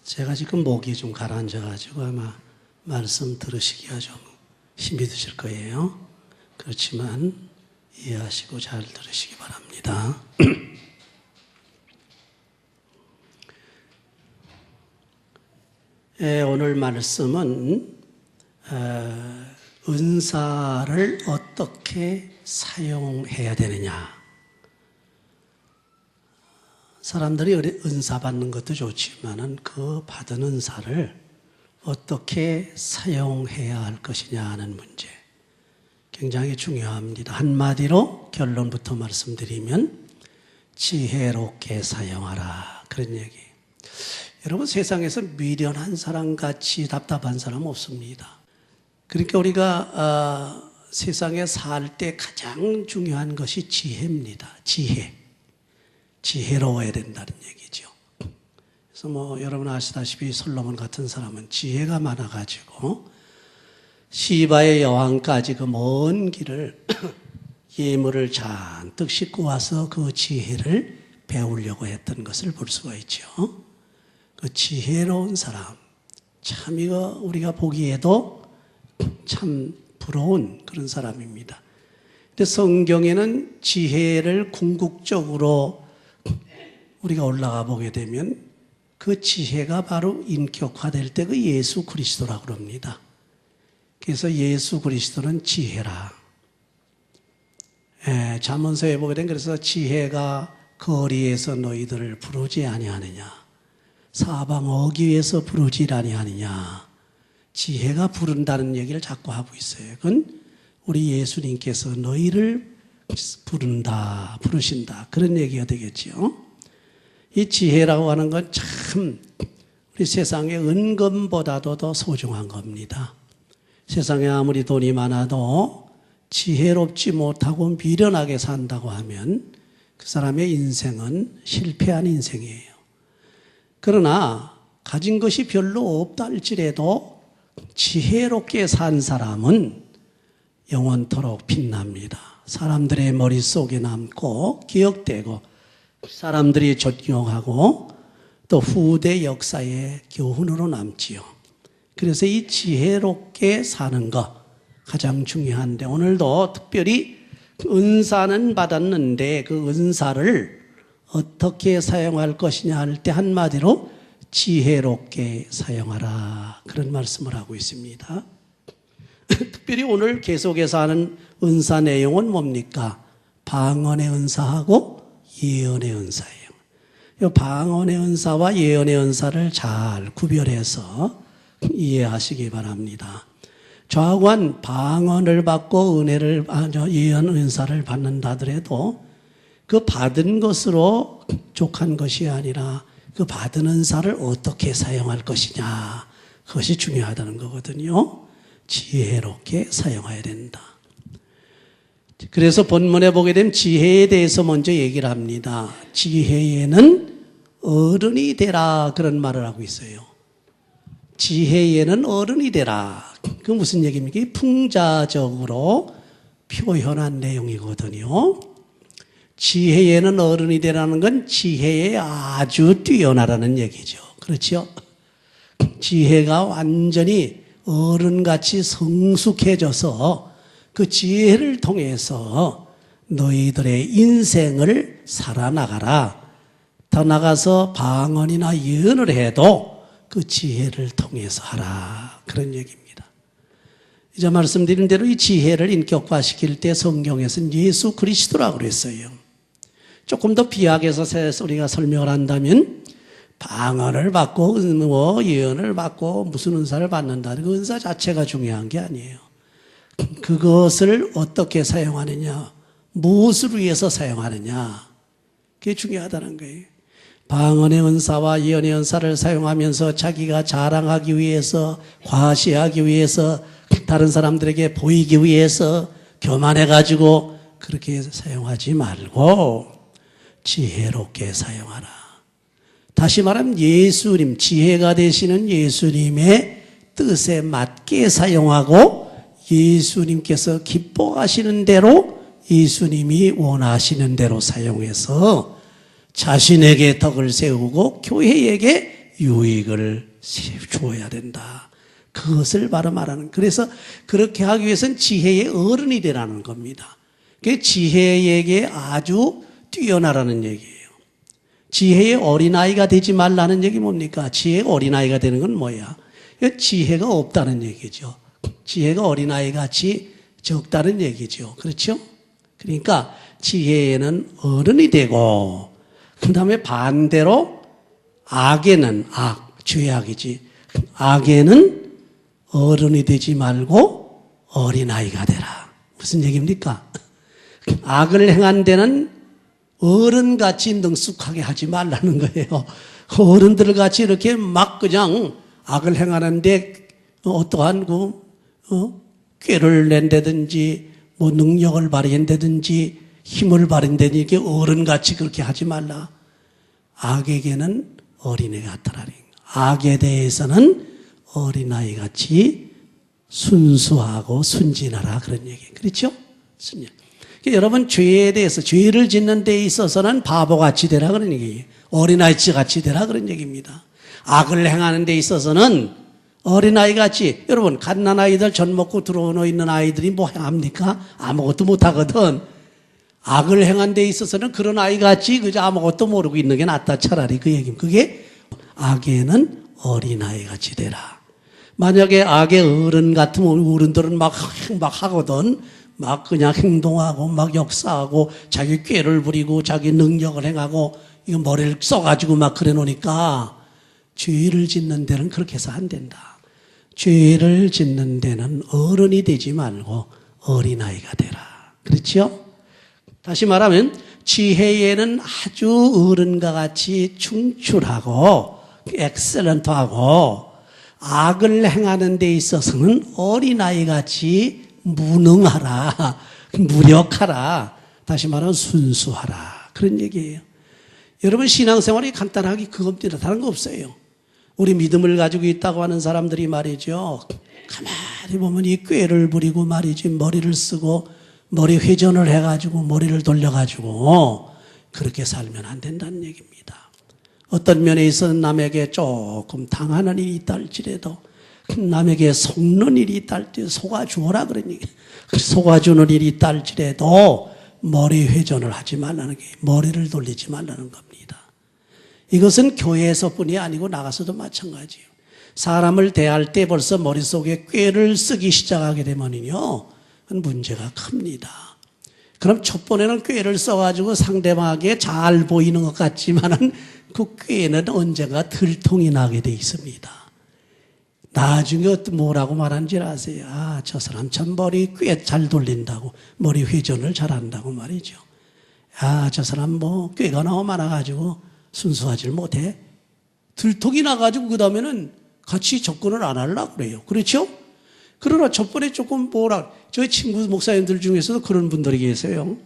제가 지금 목이 좀 가라앉아가지고 아마 말씀 들으시기가 좀 힘이 드실 거예요. 그렇지만 이해하시고 잘 들으시기 바랍니다. 오늘 말씀은 은사를 어떻게 사용해야 되느냐. 사람들이 은사 받는 것도 좋지만은 그 받은 은사를 어떻게 사용해야 할 것이냐 하는 문제 굉장히 중요합니다. 한마디로 결론부터 말씀드리면 지혜롭게 사용하라 그런 얘기. 여러분, 세상에서 미련한 사람같이 답답한 사람 없습니다. 그러니까 우리가 세상에 살 때 가장 중요한 것이 지혜입니다. 지혜로워야 된다는 얘기죠. 그래서 여러분 아시다시피 솔로몬 같은 사람은 지혜가 많아가지고 시바의 여왕까지 그 먼 길을 예물을 잔뜩 싣고 와서 그 지혜를 배우려고 했던 것을 볼 수가 있죠. 그 지혜로운 사람, 참 이거 우리가 보기에도 참 부러운 그런 사람입니다. 근데 성경에는 지혜를 궁극적으로 우리가 올라가 보게 되면 그 지혜가 바로 인격화될 때 그 예수 그리스도라고 그럽니다. 그래서 예수 그리스도는 지혜라. 잠언서에 보게 되면 그래서 지혜가 거리에서 너희들을 부르지 아니하느냐. 사방 어귀에서 부르지 아니하느냐. 지혜가 부른다는 얘기를 자꾸 하고 있어요. 그건 우리 예수님께서 너희를 부르신다. 그런 얘기가 되겠죠. 이 지혜라고 하는 건 참 우리 세상의 은금보다도 더 소중한 겁니다. 세상에 아무리 돈이 많아도 지혜롭지 못하고 미련하게 산다고 하면 그 사람의 인생은 실패한 인생이에요. 그러나 가진 것이 별로 없다 할지라도 지혜롭게 산 사람은 영원토록 빛납니다. 사람들의 머릿속에 남고 기억되고 사람들이 존경하고 또 후대 역사의 교훈으로 남지요. 그래서 이 지혜롭게 사는 것 가장 중요한데 오늘도 특별히 은사는 받았는데 그 은사를 어떻게 사용할 것이냐 할 때 한마디로 지혜롭게 사용하라 그런 말씀을 하고 있습니다. 특별히 오늘 계속해서 하는 은사 내용은 뭡니까? 방언의 은사하고 예언의 은사예요. 이 방언의 은사와 예언의 은사를 잘 구별해서 이해하시기 바랍니다. 좌우한 방언을 받고 예언 은사를 받는다 하더라도 그 받은 것으로 족한 것이 아니라 그 받은 은사를 어떻게 사용할 것이냐 그것이 중요하다는 거거든요. 지혜롭게 사용해야 된다. 그래서 본문에 보게 되면 지혜에 대해서 먼저 얘기를 합니다. 지혜에는 어른이 되라 그런 말을 하고 있어요. 지혜에는 어른이 되라. 그 무슨 얘기입니까? 풍자적으로 표현한 내용이거든요. 지혜에는 어른이 되라는 건 지혜에 아주 뛰어나라는 얘기죠. 그렇죠? 지혜가 완전히 어른같이 성숙해져서 그 지혜를 통해서 너희들의 인생을 살아나가라. 더 나가서 방언이나 예언을 해도 그 지혜를 통해서 하라. 그런 얘기입니다. 이제 말씀드린 대로 이 지혜를 인격화시킬 때 성경에서는 예수 그리스도라고 그랬어요. 조금 더 비약해서 우리가 설명을 한다면 방언을 받고 예언을 받고 무슨 은사를 받는다. 그 은사 자체가 중요한 게 아니에요. 그것을 어떻게 사용하느냐, 무엇을 위해서 사용하느냐, 그게 중요하다는 거예요. 방언의 은사와 예언의 은사를 사용하면서 자기가 자랑하기 위해서, 과시하기 위해서, 다른 사람들에게 보이기 위해서 교만해가지고 그렇게 사용하지 말고 지혜롭게 사용하라. 다시 말하면 예수님, 지혜가 되시는 예수님의 뜻에 맞게 사용하고 예수님께서 기뻐하시는 대로 예수님이 원하시는 대로 사용해서 자신에게 덕을 세우고 교회에게 유익을 주어야 된다. 그것을 바로 말하는. 그래서 그렇게 하기 위해서는 지혜의 어른이 되라는 겁니다. 그게 지혜에게 아주 뛰어나라는 얘기예요. 지혜의 어린아이가 되지 말라는 얘기 뭡니까? 지혜의 어린아이가 되는 건 뭐야? 지혜가 없다는 얘기죠. 지혜가 어린아이 같이 적다는 얘기죠. 그렇죠? 그러니까 지혜에는 어른이 되고, 그 다음에 반대로 악에는 죄악이지. 악에는 어른이 되지 말고 어린아이가 되라. 무슨 얘기입니까? 악을 행한 데는 어른같이 능숙하게 하지 말라는 거예요. 어른들 같이 이렇게 막 그냥 악을 행하는데 어떠한 꾀를 낸다든지 뭐 능력을 발휘한다든지 힘을 발휘한다든지 이렇게 어른같이 그렇게 하지 말라. 악에게는 어린애 같으라니. 악에 대해서는 어린아이같이 순수하고 순진하라 그런 얘기. 그렇죠? 순진. 여러분 죄에 대해서 죄를 짓는 데 있어서는 바보같이 되라 그런 얘기예요. 어린아이같이 되라 그런 얘기입니다. 악을 행하는 데 있어서는 어린아이같이. 여러분 갓난아이들 젖 먹고 들어오는 있는 아이들이 뭐 행합니까? 아무것도 못하거든. 악을 행한 데 있어서는 그런 아이같이 그저 아무것도 모르고 있는 게 낫다 차라리 그 얘기입니다. 그게 악에는 어린아이같이 되라. 만약에 악의 어른 같으면 어른들은 막 하거든. 막 그냥 행동하고 막 역사하고 자기 꾀를 부리고 자기 능력을 행하고 이거 머리를 써가지고 막 그래 놓으니까 죄를 짓는 데는 그렇게 해서 안 된다. 죄를 짓는 데는 어른이 되지 말고 어린아이가 되라. 그렇죠? 다시 말하면 지혜에는 아주 어른과 같이 충출하고 엑셀런트하고 악을 행하는 데 있어서는 어린아이 같이 무능하라, 무력하라, 다시 말하면 순수하라 그런 얘기예요. 여러분 신앙생활이 간단하게 그겁니다. 다른 거 없어요. 우리 믿음을 가지고 있다고 하는 사람들이 말이죠. 가만히 보면 이 꾀를 부리고 말이지 머리를 쓰고 머리 회전을 해가지고 머리를 돌려가지고 그렇게 살면 안 된다는 얘기입니다. 어떤 면에 있어서 남에게 조금 당하는 일이 있다 할지라도 남에게 속는 일이 있다 할지라도 속아주어라 그런 얘기. 속아주는 일이 있다 할지라도 머리 회전을 하지 말라는 게 머리를 돌리지 말라는 겁니다. 이것은 교회에서뿐이 아니고 나가서도 마찬가지예요. 사람을 대할 때 벌써 머릿속에 꾀를 쓰기 시작하게 되면요 문제가 큽니다. 그럼 첫 번에는 꾀를 써가지고 상대방에게 잘 보이는 것 같지만은 그 꾀는 언젠가 들통이 나게 돼 있습니다. 나중에 뭐라고 말하는지 아세요? 아, 저 사람 참 머리 꽤 잘 돌린다고 머리 회전을 잘한다고 말이죠. 아, 저 사람 뭐 꾀가 너무 많아가지고 순수하지를 못해. 들통이 나가지고 그 다음에는 같이 접근을 안 하려고 그래요. 그렇죠? 그러나 첫 번에 조금 저희 친구 목사님들 중에서도 그런 분들이 계세요.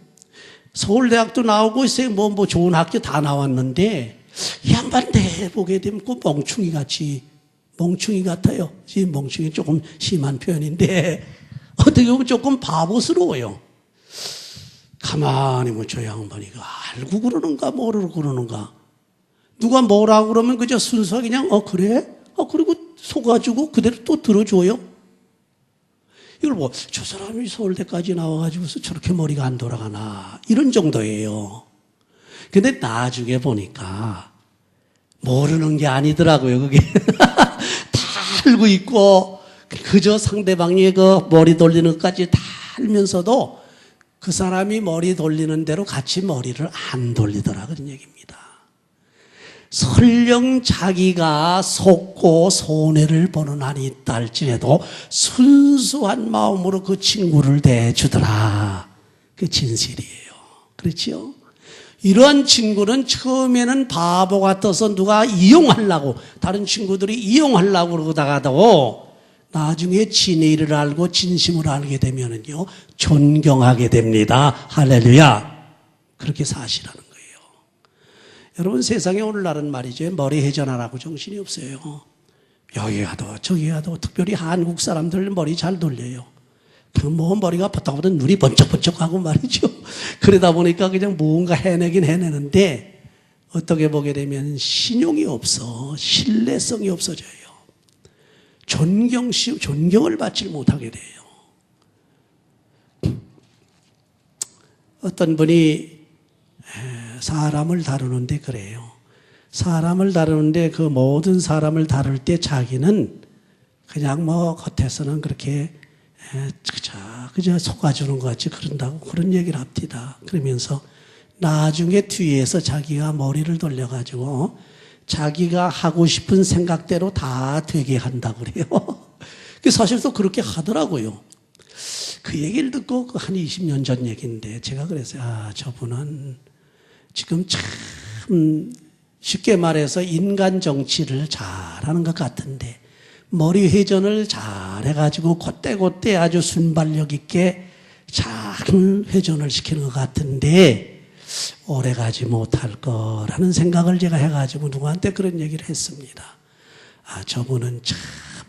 서울대학도 나오고 있어요. 뭐 좋은 학교 다 나왔는데 이 양반 내보게 되면 그 멍충이 같아요. 지금 멍충이 조금 심한 표현인데 어떻게 보면 조금 바보스러워요. 가만히 뭐 저 양반이 알고 그러는가 모르고 그러는가. 누가 뭐라고 그러면 그저 순수하게 그냥 그래? 그리고 속아주고 그대로 또 들어줘요. 이걸 뭐 저 사람이 서울대까지 나와가지고서 저렇게 머리가 안 돌아가나 이런 정도예요. 근데 나중에 보니까 모르는 게 아니더라고요. 그게 다 알고 있고 그저 상대방이 그 머리 돌리는 것까지 다 알면서도 그 사람이 머리 돌리는 대로 같이 머리를 안 돌리더라 그런 얘기입니다. 설령 자기가 속고 손해를 보는 한이 있다 할지라도 순수한 마음으로 그 친구를 대해주더라. 그게 진실이에요. 그렇죠? 이러한 친구는 처음에는 바보 같아서 누가 이용하려고 다른 친구들이 이용하려고 그러다가도 나중에 진리를 알고 진심을 알게 되면은요 존경하게 됩니다. 할렐루야. 그렇게 사시라는 거예요. 여러분 세상에 오늘날은 말이죠. 머리 회전하라고 정신이 없어요. 여기 가도 저기 가도 특별히 한국 사람들 머리 잘 돌려요. 뭐 머리가 보다 눈이 번쩍번쩍하고 말이죠. 그러다 보니까 그냥 뭔가 해내긴 해내는데 어떻게 보게 되면 신용이 없어, 신뢰성이 없어져요. 존경을 받지 못하게 돼요. 어떤 분이 사람을 다루는데 그래요. 사람을 다루는데 그 모든 사람을 다룰 때 자기는 그냥 뭐 겉에서는 그렇게 그저 속아주는 것 같이 그런다고 그런 얘기를 합니다. 그러면서 나중에 뒤에서 자기가 머리를 돌려가지고 자기가 하고 싶은 생각대로 다 되게 한다고 그래요. 사실 또 그렇게 하더라고요. 그 얘기를 듣고 한 20년 전 얘기인데 제가 그랬어요. 저분은 지금 참 쉽게 말해서 인간 정치를 잘하는 것 같은데 머리 회전을 잘 해가지고 그때그때 아주 순발력 있게 잘 회전을 시키는 것 같은데 오래가지 못할 거라는 생각을 제가 해가지고 누구한테 그런 얘기를 했습니다. 저분은 참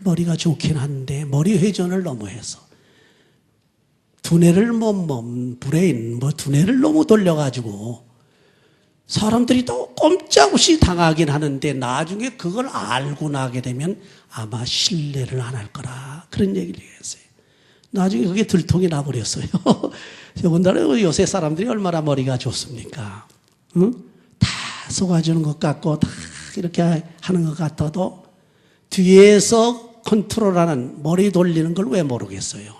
머리가 좋긴 한데 머리 회전을 너무 해서 두뇌를 두뇌를 너무 돌려가지고 사람들이 또 꼼짝없이 당하긴 하는데 나중에 그걸 알고 나게 되면 아마 신뢰를 안 할 거라 그런 얘기를 했어요. 나중에 그게 들통이 나버렸어요. 더군다나 요새 사람들이 얼마나 머리가 좋습니까? 응? 다 속아주는 것 같고 다 이렇게 하는 것 같아도 뒤에서 컨트롤하는 머리 돌리는 걸 왜 모르겠어요.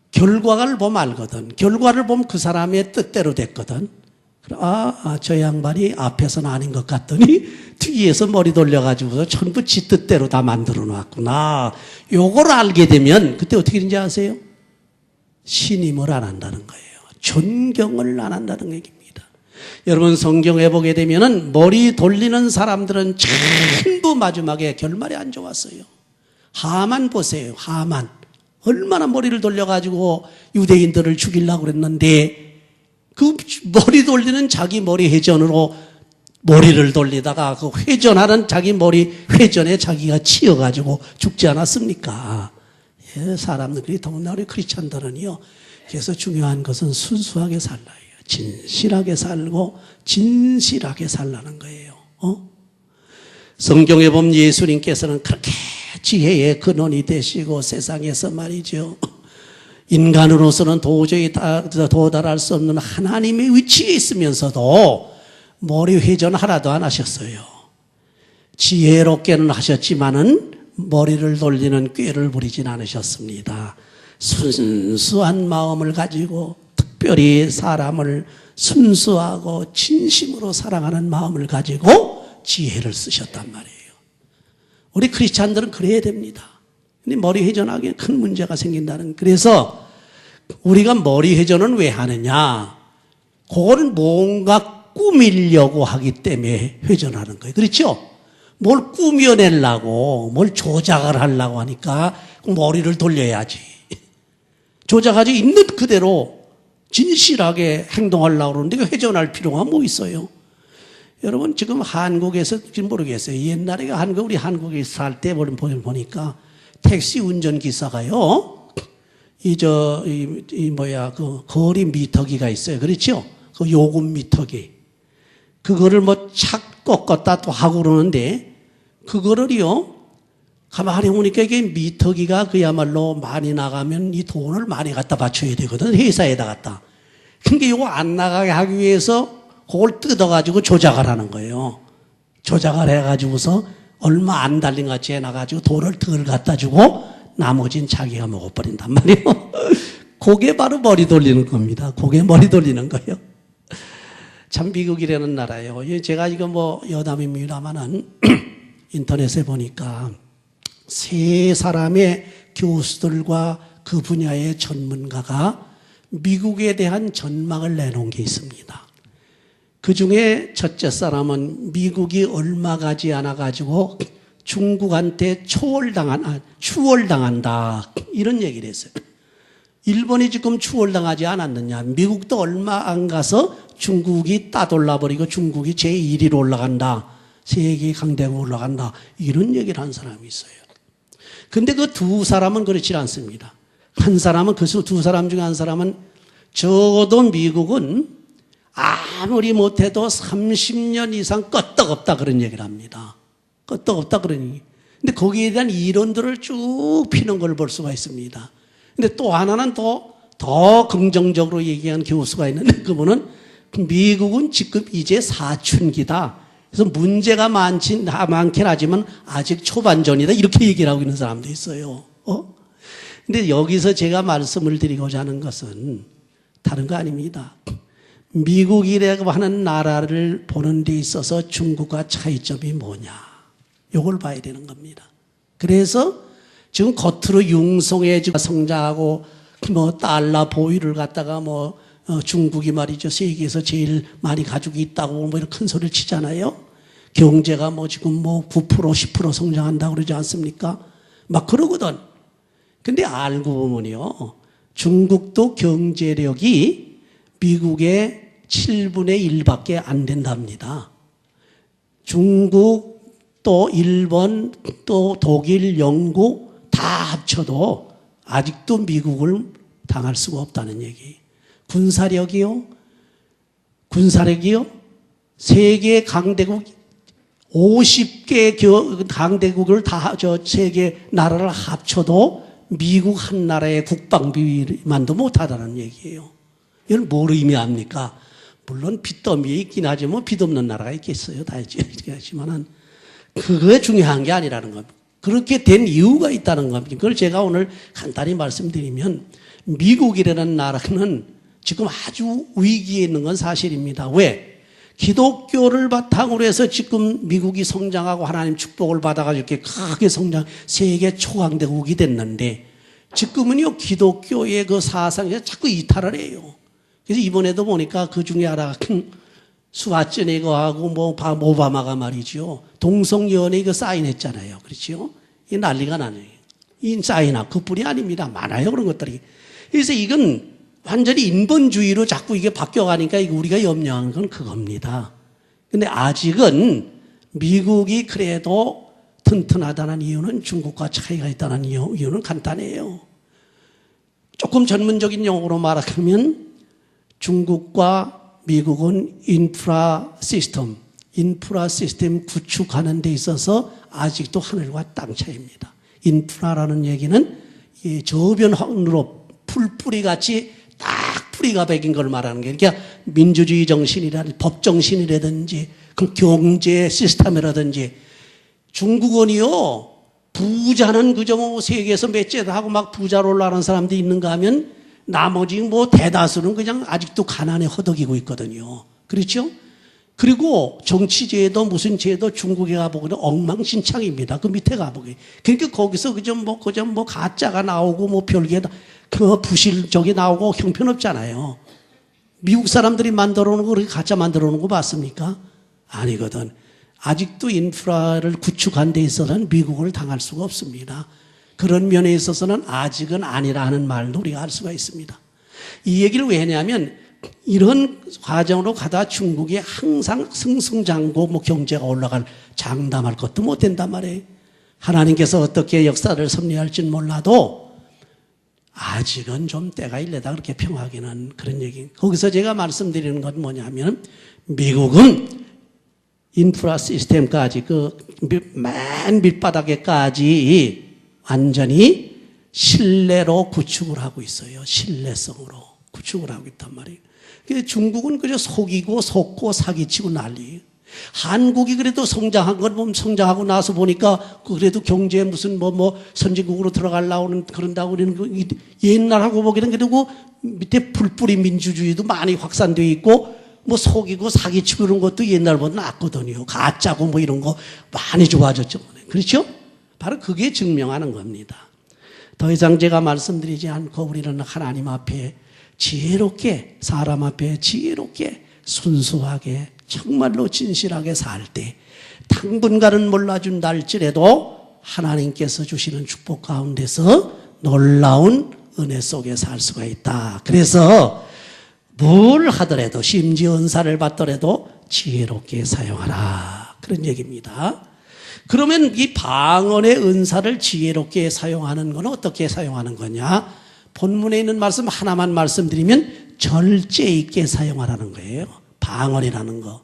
결과를 보면 알거든. 결과를 보면 그 사람의 뜻대로 됐거든. 저 양반이 앞에서는 아닌 것 같더니 뒤에서 머리 돌려가지고서 전부 지 뜻대로 다 만들어 놨구나. 요걸 알게 되면 그때 어떻게 되는지 아세요? 신임을 안 한다는 거예요. 존경을 안 한다는 얘기입니다. 여러분 성경에 보게 되면은 머리 돌리는 사람들은 전부 마지막에 결말이 안 좋았어요. 하만 보세요. 하만. 얼마나 머리를 돌려가지고 유대인들을 죽이려고 그랬는데 그 머리 돌리는 자기 머리 회전으로 머리를 돌리다가 그 회전하는 자기 머리 회전에 자기가 치여가지고 죽지 않았습니까? 사람들이 더군다나 우리 크리스찬들은요. 그래서 중요한 것은 순수하게 살라요. 진실하게 살고 진실하게 살라는 거예요. 성경에 보면 예수님께서는 그렇게 지혜의 근원이 되시고 세상에서 말이죠. 인간으로서는 도저히 도달할 수 없는 하나님의 위치에 있으면서도 머리 회전 하나도 안 하셨어요. 지혜롭게는 하셨지만은 머리를 돌리는 꾀를 부리진 않으셨습니다. 순수한 마음을 가지고 특별히 사람을 순수하고 진심으로 사랑하는 마음을 가지고 지혜를 쓰셨단 말이에요. 우리 크리스찬들은 그래야 됩니다. 근데 머리 회전하기에 큰 문제가 생긴다는. 그래서 우리가 머리 회전은 왜 하느냐? 그거는 뭔가 꾸미려고 하기 때문에 회전하는 거예요. 그렇죠? 뭘 꾸며내려고, 뭘 조작을 하려고 하니까 머리를 돌려야지. 조작하지 있는 그대로 진실하게 행동하려고 그러는데 회전할 필요가 뭐 있어요? 여러분 지금 한국에서 지금 모르겠어요. 옛날에 우리 한국에 살 때 보니까 택시 운전기사가요. 그 거리 미터기가 있어요. 그렇죠? 그 요금 미터기. 그거를 착 꺾었다 또 하고 그러는데, 그거를요, 가만히 보니까 이게 미터기가 그야말로 많이 나가면 이 돈을 많이 갖다 바쳐야 되거든. 회사에다 갖다. 근데 이거 안 나가게 하기 위해서 그걸 뜯어가지고 조작을 하는 거예요. 조작을 해가지고서 얼마 안 달린 것 같이 해놔가지고 돈을 덜 갖다 주고 나머지는 자기가 먹어버린단 말이에요. 그게 바로 머리 돌리는 겁니다. 그게 머리 돌리는 거예요. 참 미국이라는 나라예요. 제가 이거 여담입니다만은 인터넷에 보니까 세 사람의 교수들과 그 분야의 전문가가 미국에 대한 전망을 내놓은 게 있습니다. 그 중에 첫째 사람은 미국이 얼마 가지 않아가지고 중국한테 추월당한다. 이런 얘기를 했어요. 일본이 지금 추월당하지 않았느냐. 미국도 얼마 안 가서 중국이 따돌라버리고 중국이 제1위로 올라간다. 세계 강대국으로 올라간다. 이런 얘기를 한 사람이 있어요. 근데 그 두 사람은 그렇지 않습니다. 한 사람은 그 두 사람 중에 한 사람은 적어도 미국은 아무리 못해도 30년 이상 끄떡없다 그런 얘기를 합니다. 끄떡없다 그러니. 근데 거기에 대한 이론들을 쭉 피는 걸 볼 수가 있습니다. 근데 또 하나는 더 긍정적으로 얘기한 교수가 있는데 그분은 미국은 지금 이제 사춘기다. 그래서 문제가 많긴 하지만 아직 초반전이다. 이렇게 얘기를 하고 있는 사람도 있어요. 근데 여기서 제가 말씀을 드리고자 하는 것은 다른 거 아닙니다. 미국이라고 하는 나라를 보는 데 있어서 중국과 차이점이 뭐냐. 이걸 봐야 되는 겁니다. 그래서 지금 겉으로 융성해지고 성장하고 뭐 달러 보유를 갖다가 중국이 말이죠. 세계에서 제일 많이 가지고 있다고 이런 큰 소리를 치잖아요. 경제가 지금 9% 10% 성장한다고 그러지 않습니까? 막 그러거든. 근데 알고 보면요. 중국도 경제력이 미국의 7분의 1밖에 안 된답니다. 중국 또 일본 또 독일 영국 다 합쳐도 아직도 미국을 당할 수가 없다는 얘기. 군사력이요? 세계 강대국 50개 강대국을 세계 나라를 합쳐도 미국 한 나라의 국방비만도 못하다는 얘기예요. 이건 뭘 의미합니까? 물론 빚더미에 있긴 하지만 빚 없는 나라가 있겠어요. 다 있지만은 그게 중요한 게 아니라는 겁니다. 그렇게 된 이유가 있다는 겁니다. 그걸 제가 오늘 간단히 말씀드리면 미국이라는 나라는 지금 아주 위기에 있는 건 사실입니다. 왜? 기독교를 바탕으로 해서 지금 미국이 성장하고 하나님 축복을 받아가지고 이렇게 크게 세계 초강대국이 됐는데 지금은요, 기독교의 그 사상에 자꾸 이탈을 해요. 그래서 이번에도 보니까 그 중에 하나가 수와츠네거하고 오바마가 말이죠. 동성연애 이거 사인했잖아요. 그렇죠? 이 난리가 나네요. 이 사인하 그뿐이 아닙니다. 많아요. 그런 것들이. 그래서 이건 완전히 인본주의로 자꾸 이게 바뀌어가니까 우리가 염려하는 건 그겁니다. 근데 아직은 미국이 그래도 튼튼하다는 이유는 중국과 차이가 있다는 이유는 간단해요. 조금 전문적인 용어로 말하면 중국과 미국은 인프라 시스템 구축하는 데 있어서 아직도 하늘과 땅 차이입니다. 인프라라는 얘기는 저변으로 풀뿌리 같이 딱 뿌리가 박인 걸 말하는 게, 그러니까 민주주의 정신이라든지 법 정신이라든지 그 경제 시스템이라든지. 중국은요, 부자는 그저 세계에서 몇째다 하고 막 부자로 올라가는 사람들이 있는가 하면 나머지 대다수는 그냥 아직도 가난에 허덕이고 있거든요. 그렇죠? 그리고 정치제도 무슨 제도 중국에 가보면 엉망진창입니다. 그 밑에 가보게. 그러니까 거기서 그저 가짜가 나오고 별게 부실적이 나오고 형편없잖아요. 미국 사람들이 만들어 놓은 거 그렇게 가짜 만들어 놓은 거 봤습니까? 아니거든. 아직도 인프라를 구축한 데 있어서는 미국을 당할 수가 없습니다. 그런 면에 있어서는 아직은 아니라 하는 말도 우리가 할 수가 있습니다. 이 얘기를 왜 했냐면 이런 과정으로 가다 중국이 항상 승승장구 경제가 올라갈 장담할 것도 못 된단 말이에요. 하나님께서 어떻게 역사를 섭리할지는 몰라도 아직은 좀 때가 일래다 그렇게 평하기는 그런 얘기. 거기서 제가 말씀드리는 건 뭐냐면 미국은 인프라 시스템까지 맨 밑바닥에까지 완전히 신뢰로 구축을 하고 있어요. 신뢰성으로 구축을 하고 있단 말이에요. 중국은 그저 속고 사기치고 난리예요. 한국이 그래도 성장한 건 보면 성장하고 나서 보니까 그래도 경제에 무슨 선진국으로 들어가려고 그런다고 그러는 옛날하고 보기에는 그리고 밑에 풀뿌리 민주주의도 많이 확산되어 있고 속이고 사기치고 이런 것도 옛날보다 낫거든요. 가짜고 이런 거 많이 좋아졌죠. 그렇죠? 바로 그게 증명하는 겁니다. 더 이상 제가 말씀드리지 않고 우리는 하나님 앞에 지혜롭게, 사람 앞에 지혜롭게, 순수하게, 정말로 진실하게 살 때 당분간은 몰라준다 할지라도 하나님께서 주시는 축복 가운데서 놀라운 은혜 속에 살 수가 있다. 그래서 뭘 하더라도 심지어 은사를 받더라도 지혜롭게 사용하라. 그런 얘기입니다. 그러면 이 방언의 은사를 지혜롭게 사용하는 건 어떻게 사용하는 거냐? 본문에 있는 말씀 하나만 말씀드리면 절제 있게 사용하라는 거예요. 방언이라는 거.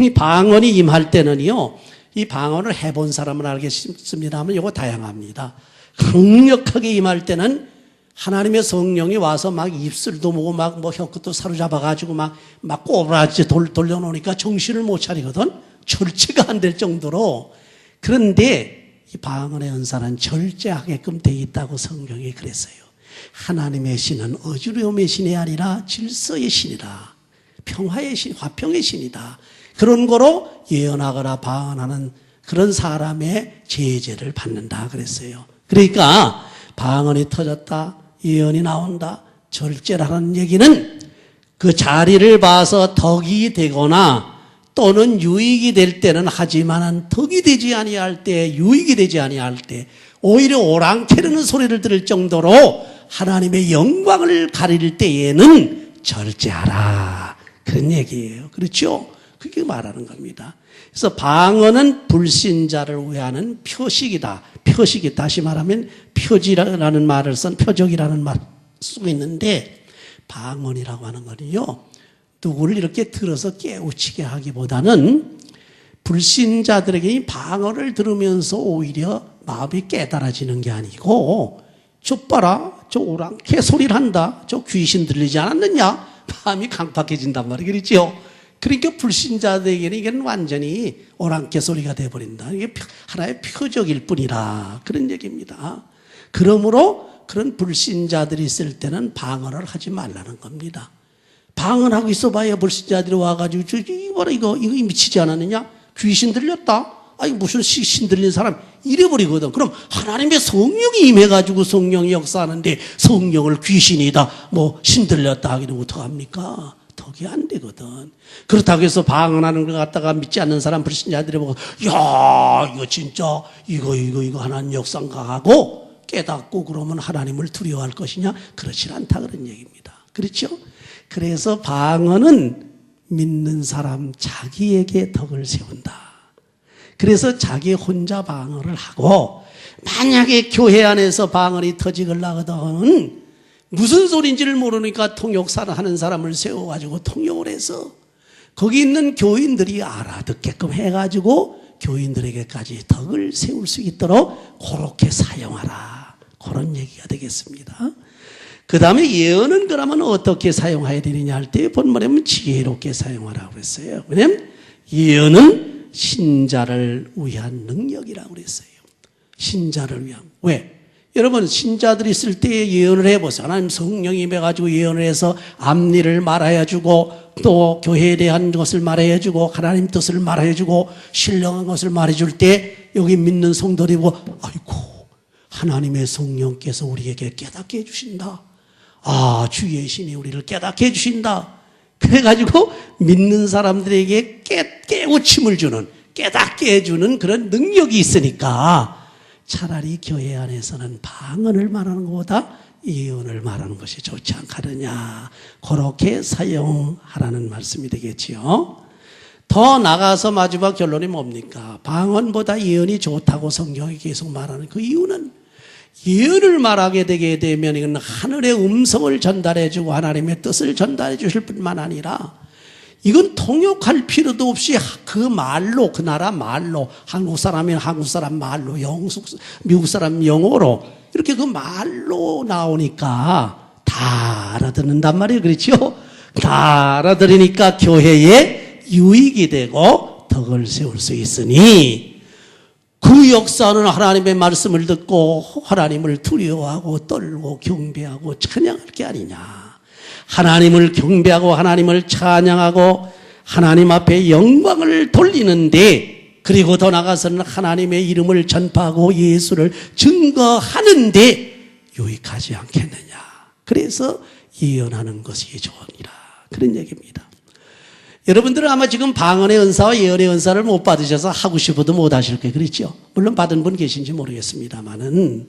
이 방언이 임할 때는요, 이 방언을 해본 사람은 알겠습니다만 이거 다양합니다. 강력하게 임할 때는 하나님의 성령이 와서 막 입술도 보고 막 뭐 혀끝도 사로잡아가지고 막 꼬부라지 돌려놓으니까 정신을 못 차리거든. 절제가 안 될 정도로. 그런데 이 방언의 은사는 절제하게끔 돼 있다고 성경이 그랬어요. 하나님의 신은 어지러움의 신이 아니라 질서의 신이라. 평화의 신, 화평의 신이다. 그런 거로 예언하거나 방언하는 그런 사람의 제재를 받는다 그랬어요. 그러니까 방언이 터졌다, 예언이 나온다, 절제라는 얘기는 그 자리를 봐서 덕이 되거나 또는 유익이 될 때는 하지만 덕이 되지 아니할 때, 유익이 되지 아니할 때 오히려 오랑캐르는 소리를 들을 정도로 하나님의 영광을 가릴 때에는 절제하라. 그런 얘기예요. 그렇죠? 그게 말하는 겁니다. 그래서 방언은 불신자를 위하는 표식이다. 표식이 다시 말하면 표지라는 말을 쓴 표적이라는 말을 쓰고 있는데 방언이라고 하는 거는요. 누구를 이렇게 들어서 깨우치게 하기보다는 불신자들에게 이 방언을 들으면서 오히려 마음이 깨달아지는 게 아니고 저 봐라, 저 오랑캐 소리를 한다, 저 귀신 들리지 않았느냐, 마음이 강팍해진단 말이에요. 그렇죠? 그러니까 불신자들에게는 이게 완전히 오랑캐 소리가 돼버린다. 이게 하나의 표적일 뿐이라 그런 얘기입니다. 그러므로 그런 불신자들이 있을 때는 방언을 하지 말라는 겁니다. 방언하고 있어봐야 불신자들이 와가지고 이거 미치지 않았느냐? 귀신 들렸다? 아니 무슨 신 들린 사람 이래버리거든. 그럼 하나님의 성령이 임해가지고 성령이 역사하는데 성령을 귀신이다 뭐 신 들렸다 하기는 어떡합니까? 덕이 안 되거든. 그렇다고 해서 방언하는 걸 갖다가 믿지 않는 사람 불신자들이 보고 야 이거 진짜 이거 하나님 역사인가 하고 깨닫고 그러면 하나님을 두려워할 것이냐? 그렇지 않다 그런 얘기입니다. 그렇죠? 그래서 방언은 믿는 사람 자기에게 덕을 세운다. 그래서 자기 혼자 방언을 하고 만약에 교회 안에서 방언이 터지거든 무슨 소리인지를 모르니까 통역하는 사람을 세워가지고 통역을 해서 거기 있는 교인들이 알아듣게끔 해가지고 교인들에게까지 덕을 세울 수 있도록 그렇게 사용하라. 그런 얘기가 되겠습니다. 그 다음에 예언은 그러면 어떻게 사용해야 되느냐 할 때 본문에 보면 지혜롭게 사용하라고 그랬어요. 왜냐하면 예언은 신자를 위한 능력이라고 그랬어요. 신자를 위한. 왜? 여러분 신자들이 있을 때 예언을 해보세요. 하나님 성령이 임해가지고 예언을 해서 앞일을 말해주고 또 교회에 대한 것을 말해주고 하나님 뜻을 말해주고 신령한 것을 말해줄 때 여기 믿는 성도들이 보고 아이고 하나님의 성령께서 우리에게 깨닫게 해주신다. 아 주의 신이 우리를 깨닫게 해주신다. 그래가지고 믿는 사람들에게 깨우침을 주는 깨닫게 해주는 그런 능력이 있으니까 차라리 교회 안에서는 방언을 말하는 것보다 예언을 말하는 것이 좋지 않겠느냐. 그렇게 사용하라는 말씀이 되겠지요. 더 나가서 마지막 결론이 뭡니까? 방언보다 예언이 좋다고 성경이 계속 말하는 그 이유는 예언을 말하게 되게 되면 이건 하늘의 음성을 전달해주고 하나님의 뜻을 전달해 주실 뿐만 아니라 이건 통역할 필요도 없이 그 말로 그 나라 말로 한국 사람이면 한국 사람 말로 미국 사람 영어로 이렇게 그 말로 나오니까 다 알아듣는단 말이에요. 그렇죠? 다 알아들으니까 교회에 유익이 되고 덕을 세울 수 있으니 그 역사는 하나님의 말씀을 듣고 하나님을 두려워하고 떨고 경배하고 찬양할 게 아니냐. 하나님을 경배하고 하나님을 찬양하고 하나님 앞에 영광을 돌리는데 그리고 더 나아가서는 하나님의 이름을 전파하고 예수를 증거하는데 유익하지 않겠느냐. 그래서 예언하는 것이 좋으니라. 그런 얘기입니다. 여러분들은 아마 지금 방언의 은사와 예언의 은사를 못 받으셔서 하고 싶어도 못 하실 거예요. 그렇죠? 물론 받은 분 계신지 모르겠습니다만은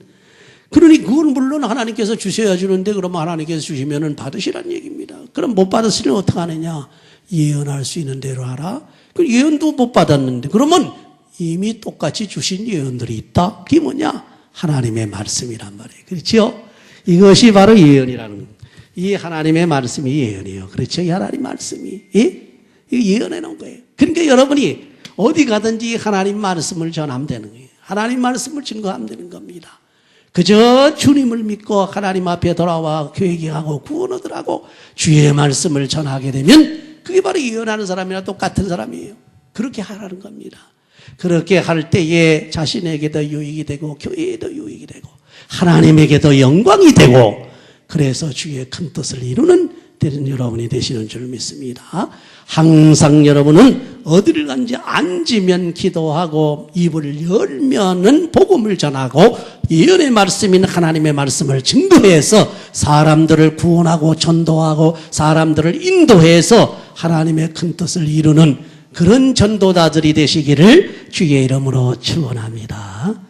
그러니 그건 물론 하나님께서 주셔야 주는데 그러면 하나님께서 주시면은 받으시란 얘기입니다. 그럼 못 받았으니 어떻게 하느냐? 예언할 수 있는 대로 하라. 그 예언도 못 받았는데 그러면 이미 똑같이 주신 예언들이 있다. 그게 뭐냐? 하나님의 말씀이란 말이에요. 그렇죠? 이것이 바로 예언이라는 겁니다. 이 하나님의 말씀이 예언이에요. 그렇죠? 이 하나님 말씀이. 예? 이거 예언해 놓은 거예요. 그러니까 여러분이 어디 가든지 하나님 말씀을 전하면 되는 거예요. 하나님 말씀을 증거하면 되는 겁니다. 그저 주님을 믿고 하나님 앞에 돌아와 회개하고 구원 얻으라고 주의 말씀을 전하게 되면 그게 바로 예언하는 사람이나 똑같은 사람이에요. 그렇게 하라는 겁니다. 그렇게 할 때에 자신에게도 유익이 되고 교회에도 유익이 되고 하나님에게도 영광이 되고 그래서 주의 큰 뜻을 이루는 되는 여러분이 되시는 줄 믿습니다. 항상 여러분은 어디를 간지 앉으면 기도하고 입을 열면은 복음을 전하고 예언의 말씀인 하나님의 말씀을 증거해서 사람들을 구원하고 전도하고 사람들을 인도해서 하나님의 큰 뜻을 이루는 그런 전도자들이 되시기를 주의 이름으로 축원합니다.